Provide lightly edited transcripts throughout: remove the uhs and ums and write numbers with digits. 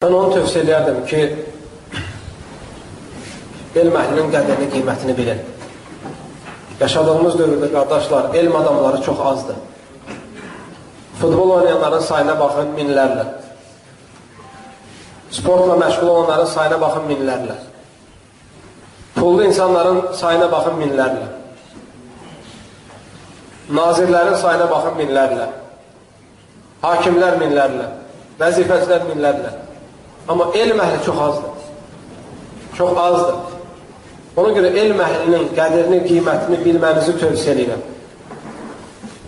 Ben onu tövsiye ederdim ki elm əhlinin qədrini, qiymətini bilin. Yaşadığımız dövrdə qardaşlar, elm adamları çox azdır. Futbol oynayanların sayına baxın minlərlə. Sportla məşğul olanların sayına baxın minlərlə. Pullu insanların sayına baxın minlərlə. Nazirlərin sayına baxın minlərlə. Hakimlər minlərlə. Vəzifəçilər minlərlə. Amma elm əhli çox azdır. Çox azdır. Ona görə elm əhlinin qədrini, qiymətini bilmənizi tövsiyə edirəm.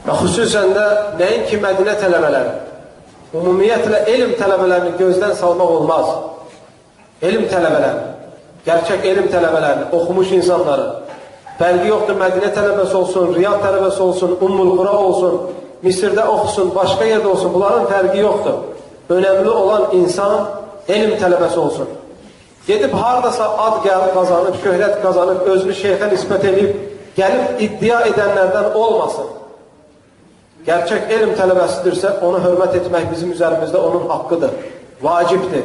Və xüsusən də nəinki Mədinə tələbələri, ümumiyyətlə elm tələbələrini gözdən salmaq olmaz. Elm tələbələri, gerçək elm tələbələri, oxumuş insanları, fərqi yoxdur, Mədinə tələbəsi olsun, Riyad tələbəsi olsun, Ummul-Qura olsun, Misirdə oxusun, başqa yerdə olsun, bunların fərqi yoxdur. Önemli olan insan elm tələbəsi olsun. Gedib haradasa ad qazanıb, şöhrət qazanıb, özünü şeyxə nisbət edib, gəlib iddia edənlərdən olmasın. Gerçək elm tələbəsidirsə, onu hörmət etmək bizim üzərimizdə onun haqqıdır, vacibdir.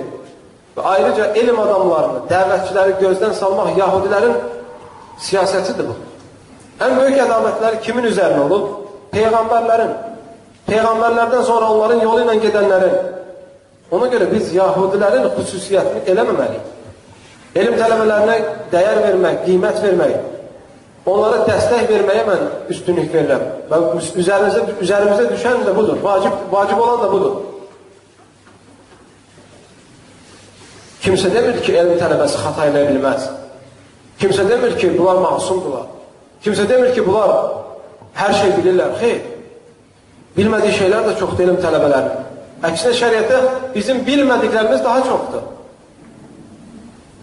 Və ayrıca elm adamlarını, dəvətçiləri gözdən salmaq yahudilərin siyasətidir bu. Ən böyük ədavətləri kimin üzərinə olub? Peyğəmbərlərin. Peyğəmbərlərdən sonra onların yolu ilə gedənlərin. Ona görə biz yahudilərin xüsusiyyətini eləməməliyik. Elm tələbələrinə dəyər vermək, qiymət vermək, onlara dəstək verməyə mən üstünlük verirəm. Və üzərimizə düşən də budur, vacib olan da budur. Kimsə demir ki, elm tələbəsi xəta eləyə bilməz. Kimsə demir ki, bunlar masumdurlar. Kimsə demir ki, bunlar hər şey bilirlər. Xeyr, bilmədiyi şeylər də çoxdur elm tələbələrinin. Əksinə şəriətdə bizim bilmədiklərimiz daha çoxdur.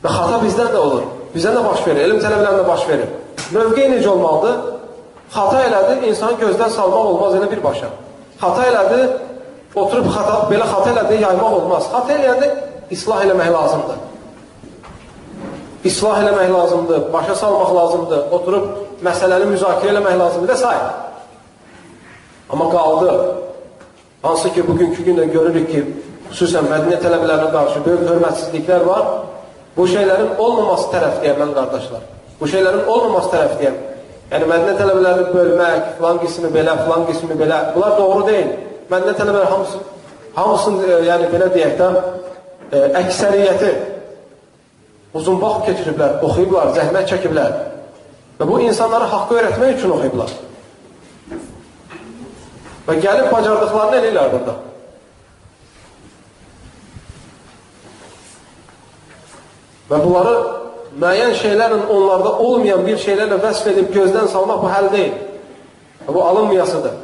Və xata bizdən də olur. Bizdən də baş verir, elm tələbələrində baş verir. Mövqeyi necə olmalıdır? Xata elədi, insanı gözdən salmaq olmaz elə birbaşa. Xata elədi, oturub belə xata elədi, yaymaq olmaz. Xata eləyəndə islah eləmək lazımdır. İslah eləmək lazımdır, başa salmaq lazımdır, oturub məsələni müzakirə eləmək lazımdır və s. Amma qaldı. Hansı ki, bugünkü gündə görürük ki, xüsusən Mədinə tələbələrinə qarşı böyük hörmətsizliklər var. Bu şeylərin olmaması tərəfdəyəm mən qardaşlar. Bu şeylərin olmaması tərəfdəyəm. Yəni, Mədinə tələbələrini bölmək, filan qismi belə, filan qismi belə, bunlar doğru deyil. Mədinə tələbələri hamısını, yəni belə deyək də, əksəriyyəti uzun vaxt keçiriblər, oxuyublar, zəhmət çəkiblər. Və bu insanları haqqı öyrətmək üçün oxuyublar. Və gəlib bacardıqlarını eləyirlər burada. Və bunları müəyyən şeylərin onlarda olmayan bir şeylərlə vəsf edib gözdən salmaq bu həll deyil. Və bu alınmayasıdır.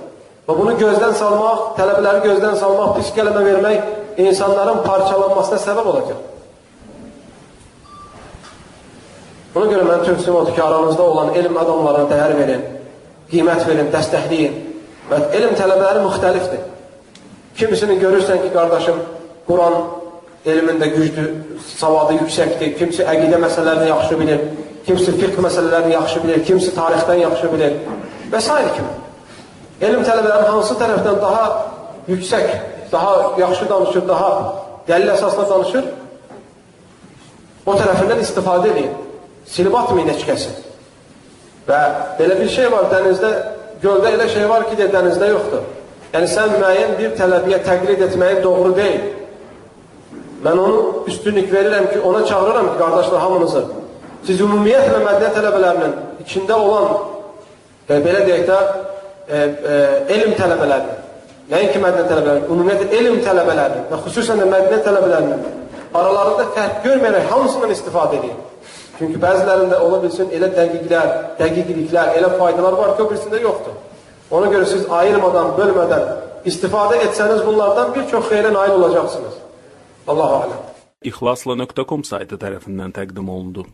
Və bunu gözdən salmaq, tələbələri gözdən salmaq, pis qələmə vermək insanların parçalanmasına səbəb olacaq. Buna görə mən tövsiyəm odur ki, aranızda olan elm adamlarına dəyər verin, qiymət verin, dəstəkləyin. Və elm tələbələri müxtəlifdir. Kimisini görürsən ki, qardaşım, Quran elmində güclü, savadı yüksəkdir, kimisi əqidə məsələlərini yaxşı bilir, kimisi fiqh məsələlərini yaxşı bilir, kimisi tarixdən yaxşı bilir və s. kimi. Elm tələbələri hansı tərəfdən daha yüksək, daha yaxşı danışır, daha dəlil əsasla danışır, o tərəfindən istifadə edin. Silib atmayın heç kəsi. Və belə bir şey var, dənizdə, göldə elə şey var ki, dənizdə yoxdur. Yəni, sən müəyyən bir tələbiyə təqlid etməyin doğru deyil. Mən onu üstünlük verirəm ki, ona çağırıram ki, qardaşlar, hamınızı. Siz ümumiyyətlə Mədinə tələbələrinin içində olan, belə deyək də, elm tələbələrinin, nəinki Mədinə tələbələrinin, ümumiyyətlə elm tələbələrinin və xüsusən də Mədinə tələbələrinin aralarında fərq görməyərək hamısından istifadə edin. Çünki bəzilərində ola bilsin elə dəqiqliklər, elə faydalar var ki, o birisində yoxdur. Ona görə siz ayırmadan, bölmədən istifadə etsəniz bunlardan bir çox xeyrə nail olacaqsınız. Allahu aləm. İxlasla.com saytı tərəfindən təqdim olundu.